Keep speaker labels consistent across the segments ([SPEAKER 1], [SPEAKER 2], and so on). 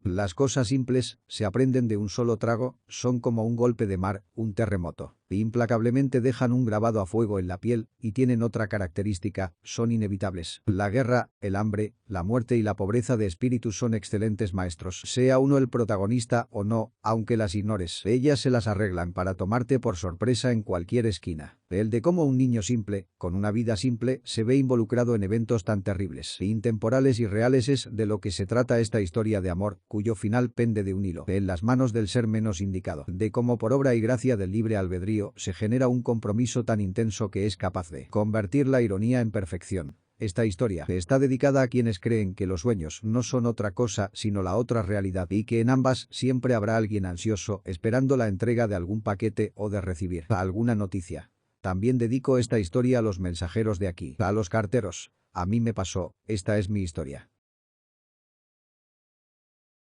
[SPEAKER 1] Las cosas simples se aprenden de un solo trago, son como un golpe de mar, un terremoto. Implacablemente dejan un grabado a fuego en la piel y tienen otra característica, son inevitables. La guerra, el hambre, la muerte y la pobreza de espíritu son excelentes maestros. Sea uno el protagonista o no, aunque las ignores, ellas se las arreglan para tomarte por sorpresa en cualquier esquina. El de cómo un niño simple, con una vida simple, se ve involucrado en eventos tan terribles, intemporales y reales es de lo que se trata esta historia de amor, cuyo final pende de un hilo, en las manos del ser menos indicado, de cómo por obra y gracia del libre albedrío se genera un compromiso tan intenso que es capaz de convertir la ironía en perfección. Esta historia está dedicada a quienes creen que los sueños no son otra cosa sino la otra realidad y que en ambas siempre habrá alguien ansioso esperando la entrega de algún paquete o de recibir alguna noticia. También dedico esta historia a los mensajeros de aquí, a los carteros. A mí me pasó, esta es mi historia.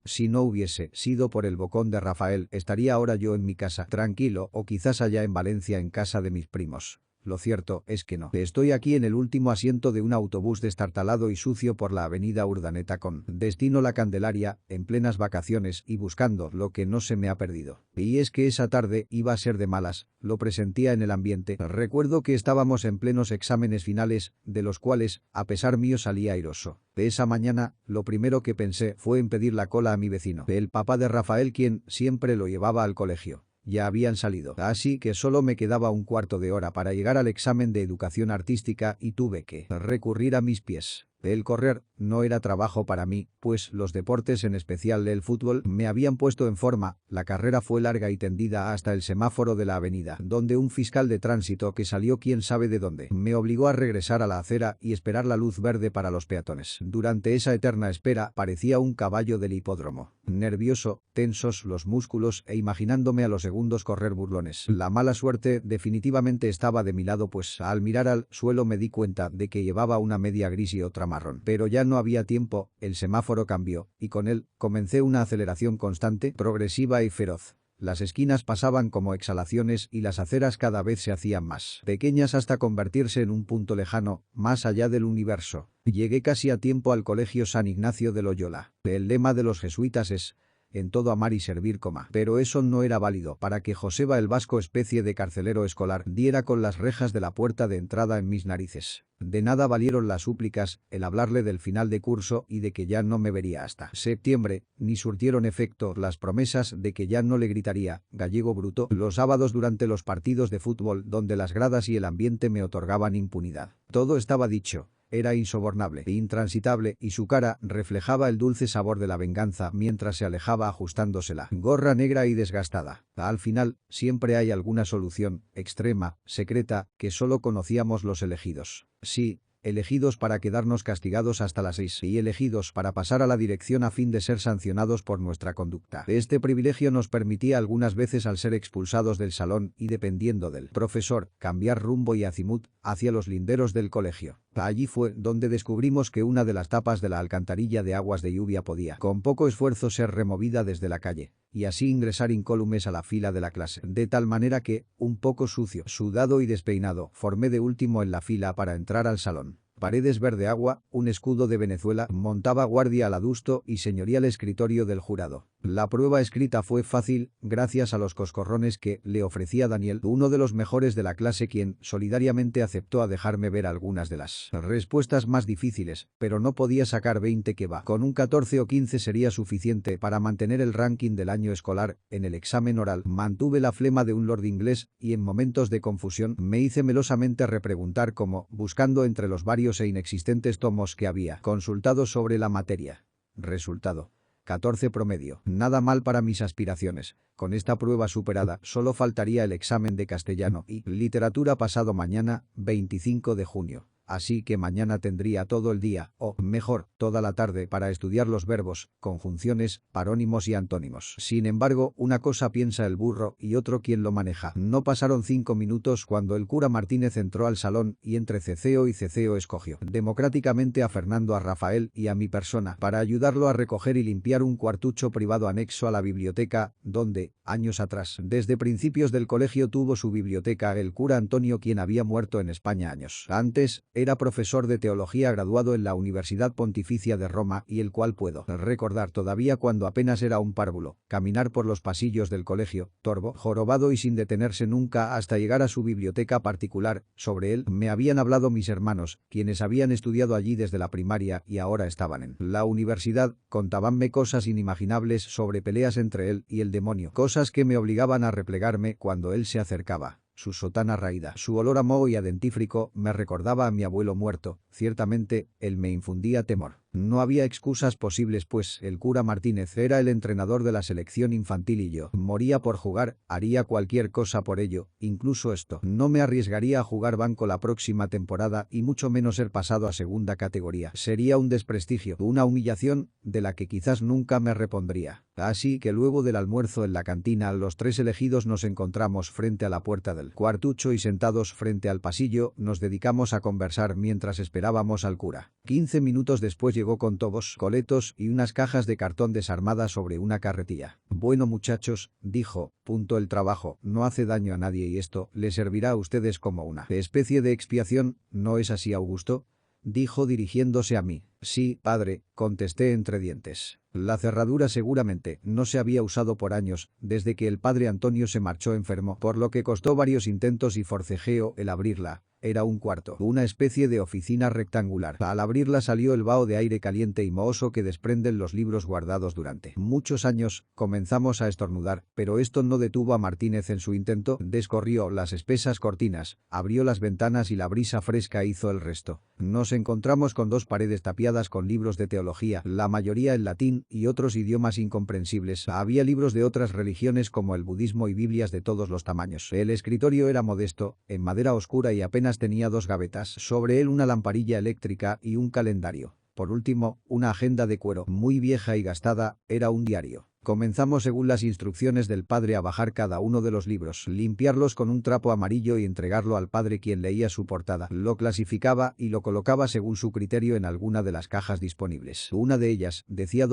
[SPEAKER 1] Si no hubiese sido por el bocón de Rafael, estaría ahora yo en mi casa, tranquilo, o quizás allá en Valencia en casa de mis primos. Lo cierto es que no. Estoy aquí en el último asiento de un autobús destartalado y sucio por la avenida Urdaneta con destino La Candelaria, en plenas vacaciones y buscando lo que no se me ha perdido. Y es que esa tarde iba a ser de malas, lo presentía en el ambiente. Recuerdo que estábamos en plenos exámenes finales, de los cuales, a pesar mío salía airoso. De esa mañana, lo primero que pensé fue en pedir la cola a mi vecino, el papá de Rafael quien siempre lo llevaba al colegio. Ya habían salido, así que solo me quedaba un cuarto de hora para llegar al examen de educación artística y tuve que recurrir a mis pies. El correr no era trabajo para mí, pues los deportes, en especial el fútbol, me habían puesto en forma. La carrera fue larga y tendida hasta el semáforo de la avenida, donde un fiscal de tránsito que salió quién sabe de dónde me obligó a regresar a la acera y esperar la luz verde para los peatones. Durante esa eterna espera parecía un caballo del hipódromo. Nervioso, tensos los músculos e imaginándome a los segundos correr burlones. La mala suerte definitivamente estaba de mi lado, pues al mirar al suelo me di cuenta de que llevaba una media gris y otra marrón. Pero ya no había tiempo, el semáforo cambió, y con él comencé una aceleración constante, progresiva y feroz. Las esquinas pasaban como exhalaciones y las aceras cada vez se hacían más pequeñas hasta convertirse en un punto lejano, más allá del universo. Llegué casi a tiempo al colegio San Ignacio de Loyola. El lema de los jesuitas es en todo amar y servir, pero eso no era válido para que Joseba el Vasco, especie de carcelero escolar, diera con las rejas de la puerta de entrada en mis narices. De nada valieron las súplicas, el hablarle del final de curso y de que ya no me vería hasta septiembre, ni surtieron efecto las promesas de que ya no le gritaría, gallego bruto, los sábados durante los partidos de fútbol donde las gradas y el ambiente me otorgaban impunidad. Todo estaba dicho. Era insobornable, intransitable y su cara reflejaba el dulce sabor de la venganza mientras se alejaba ajustándosela, gorra negra y desgastada. Al final, siempre hay alguna solución, extrema, secreta, que solo conocíamos los elegidos. Sí, elegidos para quedarnos castigados hasta las 6 y elegidos para pasar a la dirección a fin de ser sancionados por nuestra conducta. Este privilegio nos permitía algunas veces, al ser expulsados del salón y dependiendo del profesor, cambiar rumbo y azimut hacia los linderos del colegio. Allí fue donde descubrimos que una de las tapas de la alcantarilla de aguas de lluvia podía, con poco esfuerzo, ser removida desde la calle, y así ingresar incólumes a la fila de la clase, de tal manera que, un poco sucio, sudado y despeinado, formé de último en la fila para entrar al salón. Paredes verde agua, un escudo de Venezuela, montaba guardia al adusto y señorial escritorio del jurado. La prueba escrita fue fácil, gracias a los coscorrones que le ofrecía Daniel, uno de los mejores de la clase, quien solidariamente aceptó a dejarme ver algunas de las respuestas más difíciles, pero no podía sacar 20 que va. Con un 14 o 15 sería suficiente para mantener el ranking del año escolar. En el examen oral mantuve la flema de un lord inglés y en momentos de confusión me hice melosamente repreguntar como, buscando entre los varios e inexistentes tomos que había consultado sobre la materia. Resultado: 14 promedio. Nada mal para mis aspiraciones. Con esta prueba superada, solo faltaría el examen de castellano y literatura pasado mañana, 25 de junio. Así que mañana tendría todo el día, o mejor, toda la tarde, para estudiar los verbos, conjunciones, parónimos y antónimos. Sin embargo, una cosa piensa el burro y otro quien lo maneja. No pasaron 5 minutos cuando el cura Martínez entró al salón y entre ceceo y ceceo escogió democráticamente a Fernando, a Rafael y a mi persona para ayudarlo a recoger y limpiar un cuartucho privado anexo a la biblioteca, donde, años atrás, desde principios del colegio tuvo su biblioteca el cura Antonio, quien había muerto en España años antes. Era profesor de teología graduado en la Universidad Pontificia de Roma y el cual puedo recordar todavía cuando apenas era un párvulo, caminar por los pasillos del colegio, torvo, jorobado y sin detenerse nunca hasta llegar a su biblioteca particular. Sobre él me habían hablado mis hermanos, quienes habían estudiado allí desde la primaria y ahora estaban en la universidad, contábanme cosas inimaginables sobre peleas entre él y el demonio, cosas que me obligaban a replegarme cuando él se acercaba. Su sotana raída, su olor a moho y a dentífrico me recordaba a mi abuelo muerto. Ciertamente, él me infundía temor. No había excusas posibles pues el cura Martínez era el entrenador de la selección infantil y yo moría por jugar, haría cualquier cosa por ello, incluso esto. No me arriesgaría a jugar banco la próxima temporada y mucho menos ser pasado a segunda categoría. Sería un desprestigio, una humillación, de la que quizás nunca me repondría. Así que luego del almuerzo en la cantina los tres elegidos nos encontramos frente a la puerta del cuartucho y sentados frente al pasillo nos dedicamos a conversar mientras esperábamos al cura. 15 minutos después llegó con tobos, coletos y unas cajas de cartón desarmadas sobre una carretilla. Bueno muchachos, dijo, el trabajo no hace daño a nadie y esto les servirá a ustedes como una especie de expiación, ¿no es así, Augusto?, dijo dirigiéndose a mí. Sí, padre, contesté entre dientes. La cerradura seguramente no se había usado por años, desde que el padre Antonio se marchó enfermo, por lo que costó varios intentos y forcejeo el abrirla. Era un cuarto, una especie de oficina rectangular. Al abrirla salió el vaho de aire caliente y mohoso que desprenden los libros guardados durante muchos años. Comenzamos a estornudar, pero esto no detuvo a Martínez en su intento. Descorrió las espesas cortinas, abrió las ventanas y la brisa fresca hizo el resto. Nos encontramos con dos paredes tapiadas con libros de teología, la mayoría en latín y otros idiomas incomprensibles. Había libros de otras religiones como el budismo y biblias de todos los tamaños. El escritorio era modesto, en madera oscura y apenas tenía dos gavetas, sobre él una lamparilla eléctrica y un calendario. Por último, una agenda de cuero, muy vieja y gastada, era un diario. Comenzamos según las instrucciones del padre a bajar cada uno de los libros, limpiarlos con un trapo amarillo y entregarlo al padre quien leía su portada. Lo clasificaba y lo colocaba según su criterio en alguna de las cajas disponibles. Una de ellas decía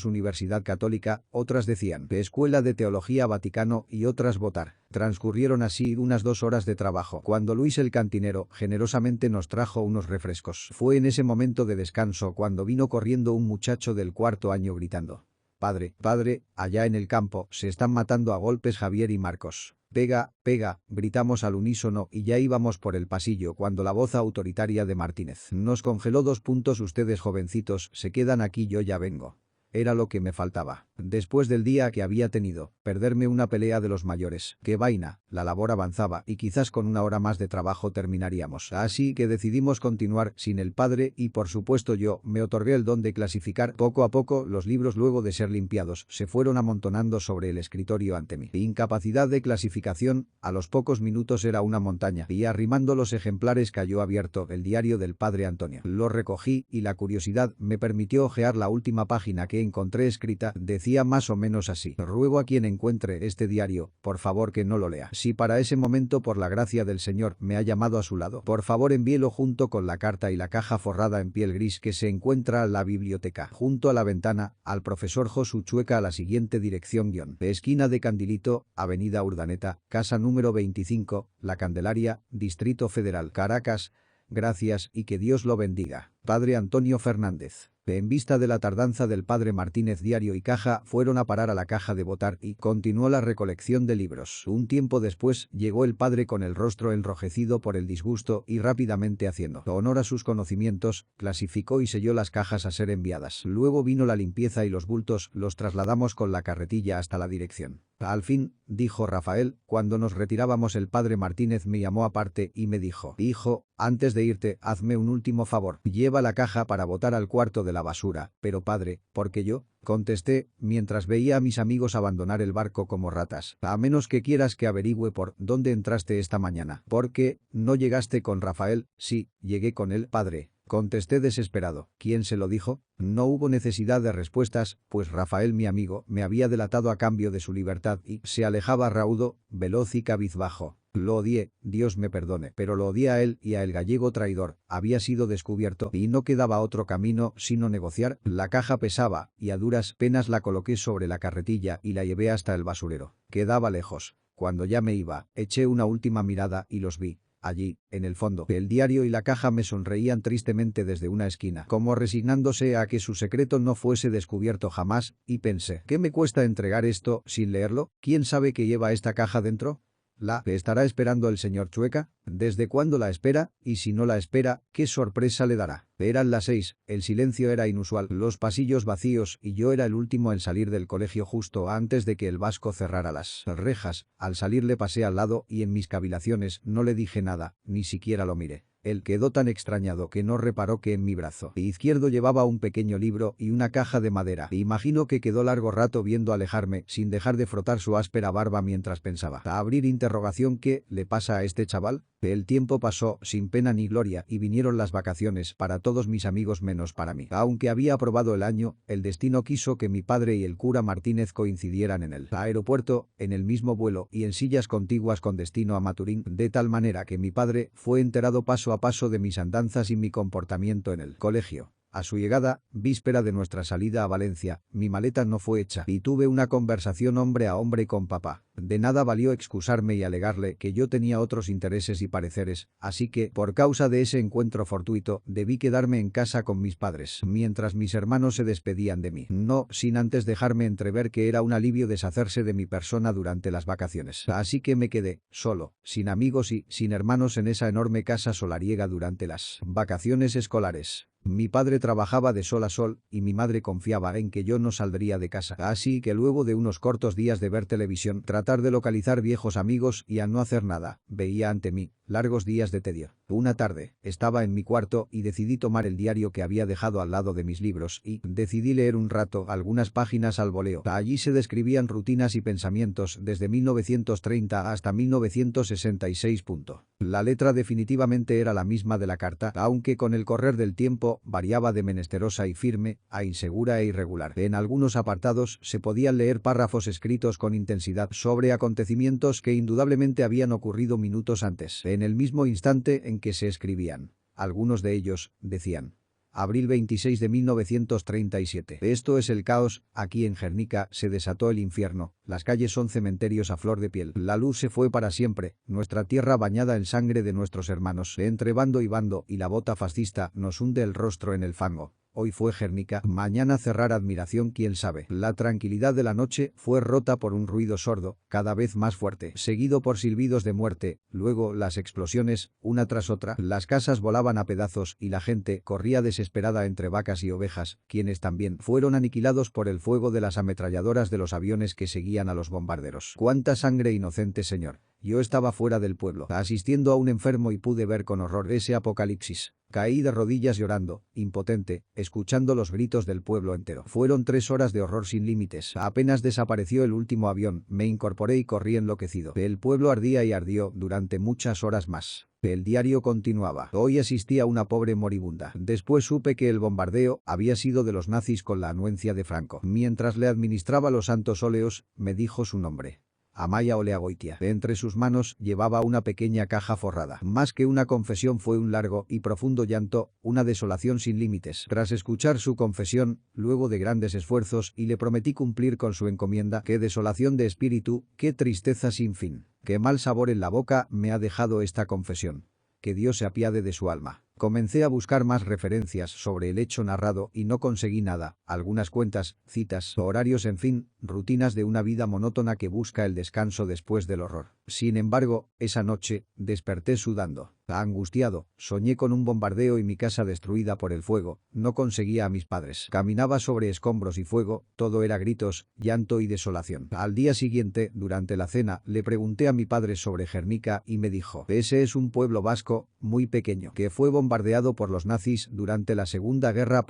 [SPEAKER 1] Universidad Católica, otras decían Escuela de Teología Vaticano y otras votar. Transcurrieron así unas 2 horas de trabajo, cuando Luis el cantinero generosamente nos trajo unos refrescos. Fue en ese momento de descanso cuando vino corriendo un muchacho del cuarto año gritando: Padre, allá en el campo, se están matando a golpes Javier y Marcos. Pega, gritamos al unísono y ya íbamos por el pasillo cuando la voz autoritaria de Martínez nos congeló. Ustedes jovencitos, se quedan aquí, yo ya vengo. Era lo que me faltaba. Después del día que había tenido, perderme una pelea de los mayores. ¡Qué vaina! La labor avanzaba y quizás con una hora más de trabajo terminaríamos. Así que decidimos continuar sin el padre y por supuesto yo me otorgué el don de clasificar. Poco a poco los libros, luego de ser limpiados, se fueron amontonando sobre el escritorio ante mí. Incapacidad de clasificación, a los pocos minutos era una montaña y arrimando los ejemplares cayó abierto el diario del padre Antonio. Lo recogí y la curiosidad me permitió hojear la última página que encontré escrita. Decía más o menos así: ruego a quien encuentre este diario, por favor que no lo lea. Si para ese momento por la gracia del Señor me ha llamado a su lado, por favor envíelo junto con la carta y la caja forrada en piel gris que se encuentra en la biblioteca, junto a la ventana, al profesor Josu Chueca a la siguiente dirección: esquina de Candilito, avenida Urdaneta, casa número 25, La Candelaria, Distrito Federal, Caracas. Gracias y que Dios lo bendiga. Padre Antonio Fernández. En vista de la tardanza del padre Martínez, diario y caja fueron a parar a la caja de votar y continuó la recolección de libros. Un tiempo después llegó el padre con el rostro enrojecido por el disgusto y rápidamente, haciendo honor a sus conocimientos, clasificó y selló las cajas a ser enviadas. Luego vino la limpieza y los bultos los trasladamos con la carretilla hasta la dirección. Al fin, dijo Rafael, cuando nos retirábamos, el padre Martínez me llamó aparte y me dijo: hijo, antes de irte, hazme un último favor, lleva la caja para botar al cuarto de la basura. Pero padre, ¿por qué yo?, contesté, mientras veía a mis amigos abandonar el barco como ratas. A menos que quieras que averigüe por dónde entraste esta mañana. ¿Por qué no llegaste con Rafael? Sí, llegué con él, padre. Contesté desesperado. ¿Quién se lo dijo? No hubo necesidad de respuestas, pues Rafael, mi amigo, me había delatado a cambio de su libertad y se alejaba raudo, veloz y cabizbajo. Lo odié, Dios me perdone, pero lo odié a él y a el gallego traidor. Había sido descubierto y no quedaba otro camino sino negociar. La caja pesaba y a duras penas la coloqué sobre la carretilla y la llevé hasta el basurero. Quedaba lejos. Cuando ya me iba, eché una última mirada y los vi. Allí, en el fondo, el diario y la caja me sonreían tristemente desde una esquina, como resignándose a que su secreto no fuese descubierto jamás, y pensé, ¿qué me cuesta entregar esto sin leerlo? ¿Quién sabe qué lleva esta caja dentro? ¿La estará esperando el señor Chueca? ¿Desde cuándo la espera? Y si no la espera, ¿qué sorpresa le dará? Eran las 6, el silencio era inusual, los pasillos vacíos y yo era el último en salir del colegio justo antes de que el vasco cerrara las rejas. Al salir le pasé al lado y en mis cavilaciones no le dije nada, ni siquiera lo miré. Él quedó tan extrañado que no reparó que en mi brazo izquierdo llevaba un pequeño libro y una caja de madera. Imagino que quedó largo rato viendo alejarme sin dejar de frotar su áspera barba mientras pensaba. ¿A abrir interrogación qué le pasa a este chaval? El tiempo pasó sin pena ni gloria y vinieron las vacaciones para todos mis amigos menos para mí. Aunque había aprobado el año, el destino quiso que mi padre y el cura Martínez coincidieran en el aeropuerto, en el mismo vuelo y en sillas contiguas con destino a Maturín, de tal manera que mi padre fue enterado paso a paso de mis andanzas y mi comportamiento en el colegio. A su llegada, víspera de nuestra salida a Valencia, mi maleta no fue hecha y tuve una conversación hombre a hombre con papá. De nada valió excusarme y alegarle que yo tenía otros intereses y pareceres, así que, por causa de ese encuentro fortuito, debí quedarme en casa con mis padres, mientras mis hermanos se despedían de mí. No sin antes dejarme entrever que era un alivio deshacerse de mi persona durante las vacaciones. Así que me quedé, solo, sin amigos y sin hermanos en esa enorme casa solariega durante las vacaciones escolares. Mi padre trabajaba de sol a sol y mi madre confiaba en que yo no saldría de casa. Así que luego de unos cortos días de ver televisión, tratar de localizar viejos amigos y a no hacer nada, veía ante mí largos días de tedio. Una tarde, estaba en mi cuarto y decidí tomar el diario que había dejado al lado de mis libros y decidí leer un rato algunas páginas al voleo. Allí se describían rutinas y pensamientos desde 1930 hasta 1966. La letra definitivamente era la misma de la carta, aunque con el correr del tiempo variaba de menesterosa y firme a insegura e irregular. En algunos apartados se podían leer párrafos escritos con intensidad sobre acontecimientos que indudablemente habían ocurrido minutos antes, en el mismo instante en que se escribían. Algunos de ellos decían: Abril 26 de 1937. Esto es el caos, aquí en Gernika se desató el infierno, las calles son cementerios a flor de piel, la luz se fue para siempre, nuestra tierra bañada en sangre de nuestros hermanos, entre bando y la bota fascista nos hunde el rostro en el fango. Hoy fue Gernika, mañana cerrar admiración quién sabe. La tranquilidad de la noche fue rota por un ruido sordo, cada vez más fuerte, seguido por silbidos de muerte, luego las explosiones, una tras otra, las casas volaban a pedazos y la gente corría desesperada entre vacas y ovejas, quienes también fueron aniquilados por el fuego de las ametralladoras de los aviones que seguían a los bombarderos. ¡Cuánta sangre inocente, señor! Yo estaba fuera del pueblo, asistiendo a un enfermo y pude ver con horror ese apocalipsis. Caí de rodillas llorando, impotente, escuchando los gritos del pueblo entero. Fueron 3 horas de horror sin límites. Apenas desapareció el último avión, me incorporé y corrí enloquecido. El pueblo ardía y ardió durante muchas horas más. El diario continuaba. Hoy asistí a una pobre moribunda. Después supe que el bombardeo había sido de los nazis con la anuencia de Franco. Mientras le administraba los santos óleos, me dijo su nombre: Amaia Oleagoitia. Entre sus manos llevaba una pequeña caja forrada. Más que una confesión fue un largo y profundo llanto, una desolación sin límites. Tras escuchar su confesión, luego de grandes esfuerzos y le prometí cumplir con su encomienda, qué desolación de espíritu, qué tristeza sin fin. Qué mal sabor en la boca me ha dejado esta confesión. Que Dios se apiade de su alma. Comencé a buscar más referencias sobre el hecho narrado y no conseguí nada, algunas cuentas, citas, horarios, en fin, rutinas de una vida monótona que busca el descanso después del horror. Sin embargo, esa noche, desperté sudando, angustiado, soñé con un bombardeo y mi casa destruida por el fuego, no conseguía a mis padres. Caminaba sobre escombros y fuego, todo era gritos, llanto y desolación. Al día siguiente, durante la cena, le pregunté a mi padre sobre Gernika y me dijo: ese es un pueblo vasco, muy pequeño, que fue bombardeado por los nazis durante la Segunda Guerra.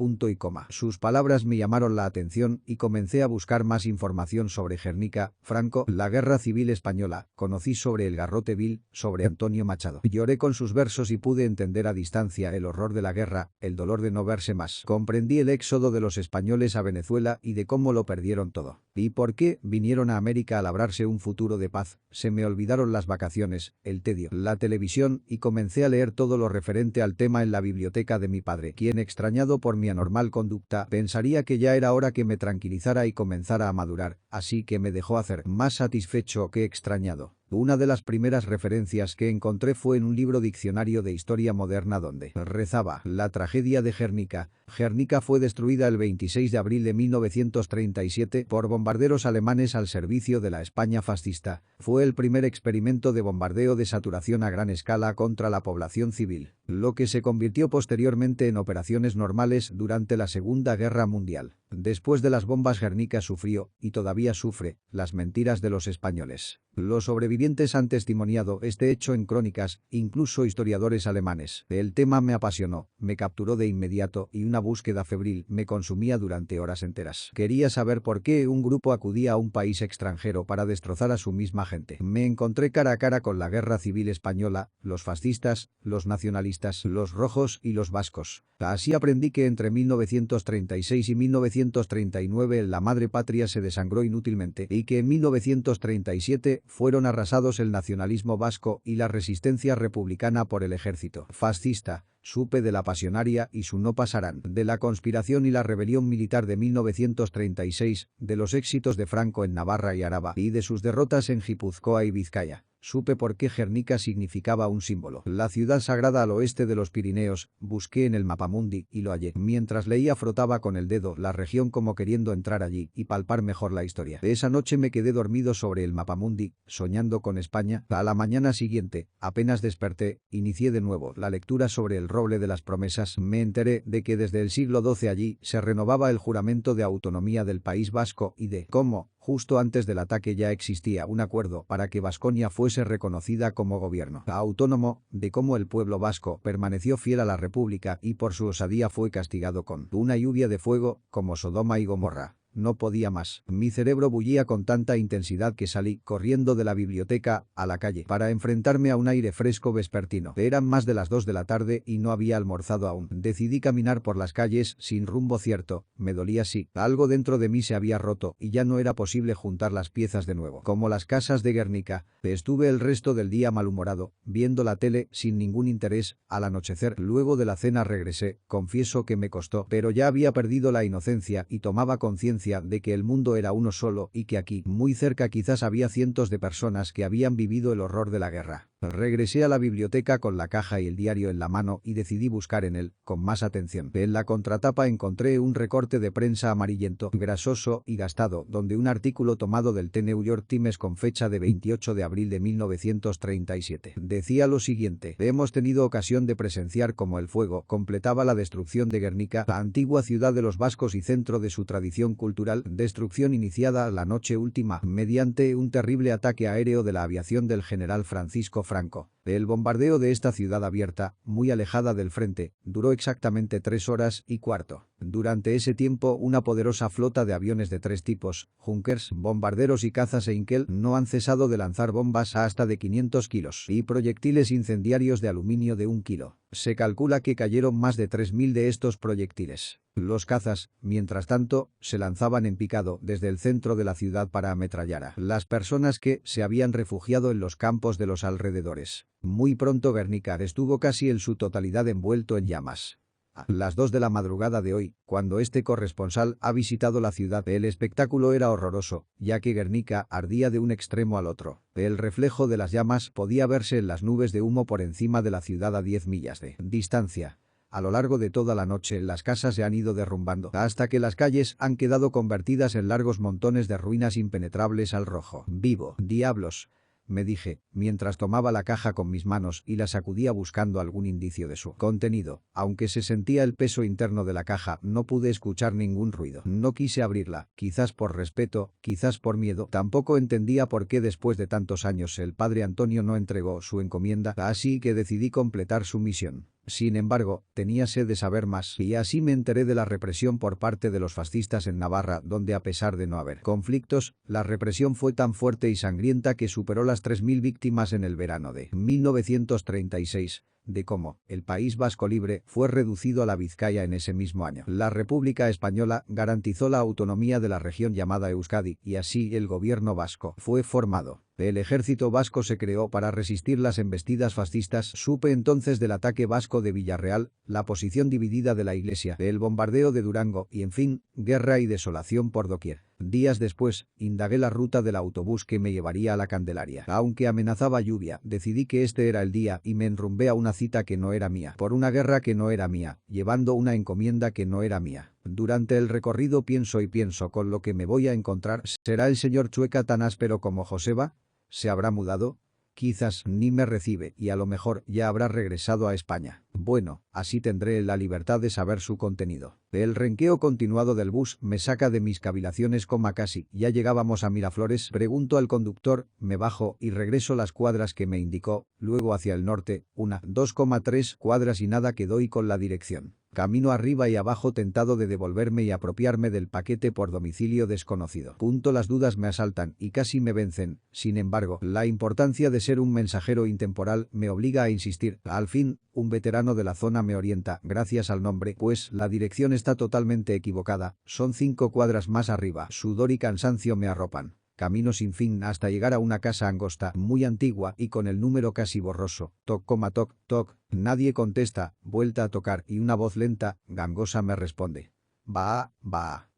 [SPEAKER 1] Sus palabras me llamaron la atención y comencé a buscar más información sobre Gernika, Franco, la Guerra Civil Española, conocí sobre el Garrote Vil, sobre Antonio Machado. Lloré con sus versos y pude entender a distancia el horror de la guerra, el dolor de no verse más. Comprendí el éxodo de los españoles a Venezuela y de cómo lo perdieron todo. ¿Y por qué vinieron a América a labrarse un futuro de paz? Se me olvidaron las vacaciones, el tedio, la televisión y comencé a leer todo lo referente al tema en la biblioteca de mi padre, quien, extrañado por mi anormal conducta, pensaría que ya era hora que me tranquilizara y comenzara a madurar, así que me dejó hacer, más satisfecho que extrañado. Una de las primeras referencias que encontré fue en un libro diccionario de historia moderna donde rezaba: la tragedia de Gernika. Gernika fue destruida el 26 de abril de 1937 por bombarderos alemanes al servicio de la España fascista. Fue el primer experimento de bombardeo de saturación a gran escala contra la población civil, lo que se convirtió posteriormente en operaciones normales durante la Segunda Guerra Mundial. Después de las bombas, Gernika sufrió, y todavía sufre, las mentiras de los españoles. Los sobrevivientes han testimoniado este hecho en crónicas, incluso historiadores alemanes. El tema me apasionó, me capturó de inmediato y una búsqueda febril me consumía durante horas enteras. Quería saber por qué un grupo acudía a un país extranjero para destrozar a su misma gente. Me encontré cara a cara con la Guerra Civil Española, los fascistas, los nacionalistas, los rojos y los vascos. Así aprendí que entre 1936 y 1939 la madre patria se desangró inútilmente y que en 1937 fueron arrasados el nacionalismo vasco y la resistencia republicana por el ejército fascista. Supe de la pasionaria y su no pasarán, de la conspiración y la rebelión militar de 1936, de los éxitos de Franco en Navarra y Araba y de sus derrotas en Guipúzcoa y Vizcaya. Supe por qué Gernika significaba un símbolo. La ciudad sagrada al oeste de los Pirineos. Busqué en el mapamundi y lo hallé. Mientras leía frotaba con el dedo la región como queriendo entrar allí y palpar mejor la historia. Esa noche me quedé dormido sobre el mapamundi, soñando con España. A la mañana siguiente, apenas desperté, inicié de nuevo la lectura sobre el roble de las promesas. Me enteré de que desde el siglo XII allí se renovaba el juramento de autonomía del País Vasco y de cómo, justo antes del ataque, ya existía un acuerdo para que Vasconia fuese reconocida como gobierno autónomo, de cómo el pueblo vasco permaneció fiel a la República y por su osadía fue castigado con una lluvia de fuego, como Sodoma y Gomorra. No podía más. Mi cerebro bullía con tanta intensidad que salí corriendo de la biblioteca a la calle para enfrentarme a un aire fresco vespertino. Eran más de las 2 de la tarde y no había almorzado aún. Decidí caminar por las calles sin rumbo cierto. Me dolía sí. Algo dentro de mí se había roto y ya no era posible juntar las piezas de nuevo. Como las casas de Guernica. Estuve el resto del día malhumorado, viendo la tele sin ningún interés. Al anochecer, luego de la cena regresé. Confieso que me costó, pero ya había perdido la inocencia y tomaba conciencia de que el mundo era uno solo y que aquí, muy cerca, quizás había cientos de personas que habían vivido el horror de la guerra. Regresé a la biblioteca con la caja y el diario en la mano y decidí buscar en él, con más atención. En la contratapa encontré un recorte de prensa amarillento, grasoso y gastado, donde un artículo tomado del The New York Times con fecha de 28 de abril de 1937. Decía lo siguiente: hemos tenido ocasión de presenciar cómo el fuego completaba la destrucción de Guernica, la antigua ciudad de los vascos y centro de su tradición cultural, destrucción iniciada la noche última mediante un terrible ataque aéreo de la aviación del general Francisco Franco. El bombardeo de esta ciudad abierta, muy alejada del frente, duró exactamente 3 horas y cuarto. Durante ese tiempo, una poderosa flota de aviones de 3 tipos, Junkers, bombarderos y cazas Heinkel, no han cesado de lanzar bombas hasta de 500 kilos y proyectiles incendiarios de aluminio de 1 kilo. Se calcula que cayeron más de 3.000 de estos proyectiles. Los cazas, mientras tanto, se lanzaban en picado desde el centro de la ciudad para ametrallar a las personas que se habían refugiado en los campos de los alrededores. Muy pronto Guernica estuvo casi en su totalidad envuelto en llamas. A las 2 de la madrugada de hoy, cuando este corresponsal ha visitado la ciudad, el espectáculo era horroroso, ya que Guernica ardía de un extremo al otro. El reflejo de las llamas podía verse en las nubes de humo por encima de la ciudad a 10 millas de distancia. A lo largo de toda la noche las casas se han ido derrumbando hasta que las calles han quedado convertidas en largos montones de ruinas impenetrables al rojo vivo. Diablos, me dije, mientras tomaba la caja con mis manos y la sacudía buscando algún indicio de su contenido. Aunque se sentía el peso interno de la caja, no pude escuchar ningún ruido. No quise abrirla, quizás por respeto, quizás por miedo. Tampoco entendía por qué después de tantos años el padre Antonio no entregó su encomienda, así que decidí completar su misión. Sin embargo, tenía sed de saber más y así me enteré de la represión por parte de los fascistas en Navarra, donde a pesar de no haber conflictos, la represión fue tan fuerte y sangrienta que superó las 3.000 víctimas en el verano de 1936. De cómo el País Vasco libre fue reducido a la Vizcaya en ese mismo año. La República Española garantizó la autonomía de la región llamada Euskadi y así el gobierno vasco fue formado. El ejército vasco se creó para resistir las embestidas fascistas. Supe entonces del ataque vasco de Villarreal, la posición dividida de la iglesia, el bombardeo de Durango y, en fin, guerra y desolación por doquier. Días después, indagué la ruta del autobús que me llevaría a la Candelaria. Aunque amenazaba lluvia, decidí que este era el día y me enrumbé a una cita que no era mía, por una guerra que no era mía, llevando una encomienda que no era mía. Durante el recorrido pienso y pienso con lo que me voy a encontrar. ¿Será el señor Chueca tan áspero como Joseba? ¿Se habrá mudado? Quizás ni me recibe y a lo mejor ya habrá regresado a España. Bueno, así tendré la libertad de saber su contenido. El renqueo continuado del bus me saca de mis cavilaciones. Casi ya llegábamos a Miraflores. Pregunto al conductor, me bajo y regreso las cuadras que me indicó, luego hacia el norte, 2,3 cuadras y nada que doy con la dirección. Camino arriba y abajo tentado de devolverme y apropiarme del paquete por domicilio desconocido. Las dudas me asaltan y casi me vencen. Sin embargo, la importancia de ser un mensajero intemporal me obliga a insistir. Al fin, un veterano de la zona me orienta, gracias al nombre, pues la dirección está totalmente equivocada. Son 5 cuadras más arriba. Sudor y cansancio me arropan. Camino sin fin hasta llegar a una casa angosta, muy antigua y con el número casi borroso. Toc, toc, toc. Nadie contesta. Vuelta a tocar y una voz lenta, gangosa me responde. Va.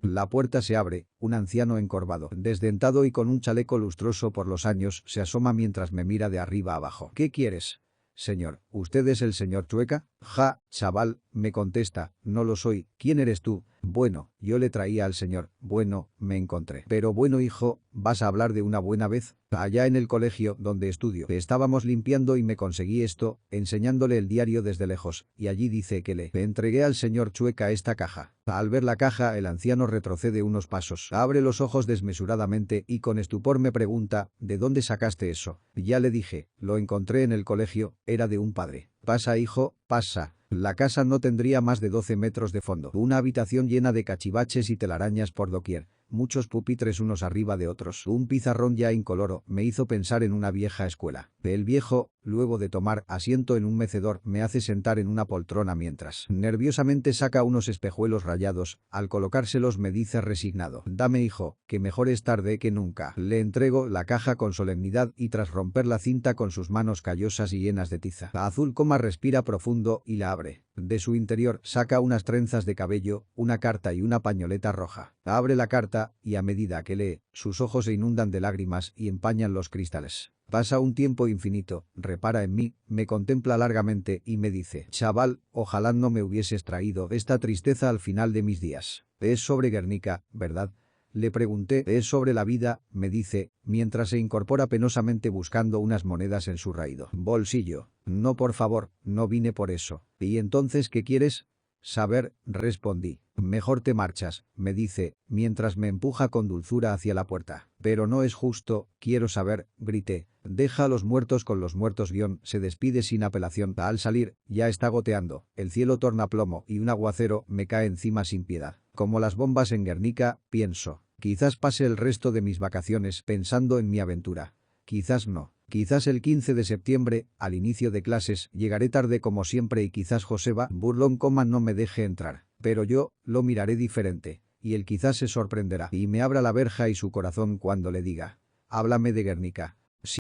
[SPEAKER 1] La puerta se abre. Un anciano encorvado, desdentado y con un chaleco lustroso por los años, se asoma mientras me mira de arriba abajo. ¿Qué quieres? Señor, ¿usted es el señor Chueca? Ja, chaval, me contesta, no lo soy. ¿Quién eres tú? Bueno, yo le traía al señor. Bueno, me encontré. Pero bueno, hijo, ¿vas a hablar de una buena vez? Allá en el colegio donde estudio, estábamos limpiando y me conseguí esto, enseñándole el diario desde lejos, y allí dice que le entregué al señor Chueca esta caja. Al ver la caja, el anciano retrocede unos pasos, abre los ojos desmesuradamente y con estupor me pregunta, ¿de dónde sacaste eso? Ya le dije, lo encontré en el colegio, era de un padre. Pasa, hijo, pasa. La casa no tendría más de 12 metros de fondo. Una habitación llena de cachivaches y telarañas por doquier. Muchos pupitres unos arriba de otros. Un pizarrón ya incoloro me hizo pensar en una vieja escuela. El viejo, luego de tomar asiento en un mecedor, me hace sentar en una poltrona mientras nerviosamente saca unos espejuelos rayados. Al colocárselos me dice resignado, dame, hijo, que mejor es tarde que nunca. Le entrego la caja con solemnidad y tras romper la cinta con sus manos callosas y llenas de tiza azul, respira profundo y la abre. De su interior saca unas trenzas de cabello, una carta y una pañoleta roja. Abre la carta y a medida que lee, sus ojos se inundan de lágrimas y empañan los cristales. Pasa un tiempo infinito, repara en mí, me contempla largamente y me dice, chaval, ojalá no me hubieses traído esta tristeza al final de mis días. Es sobre Guernica, ¿verdad? Le pregunté, es sobre la vida, me dice, mientras se incorpora penosamente buscando unas monedas en su raído bolsillo. No, por favor, no vine por eso. ¿Y entonces qué quieres? Saber, respondí. Mejor te marchas, me dice, mientras me empuja con dulzura hacia la puerta. Pero no es justo, quiero saber, grité. Deja a los muertos con los muertos. Se despide sin apelación. Al salir, ya está goteando. El cielo torna plomo y un aguacero me cae encima sin piedad. Como las bombas en Guernica, pienso. Quizás pase el resto de mis vacaciones pensando en mi aventura. Quizás no. Quizás el 15 de septiembre, al inicio de clases, llegaré tarde como siempre y quizás Joseba, burlón, no me deje entrar. Pero yo, lo miraré diferente. Y él quizás se sorprenderá y me abra la verja y su corazón cuando le diga. Háblame de Guernica.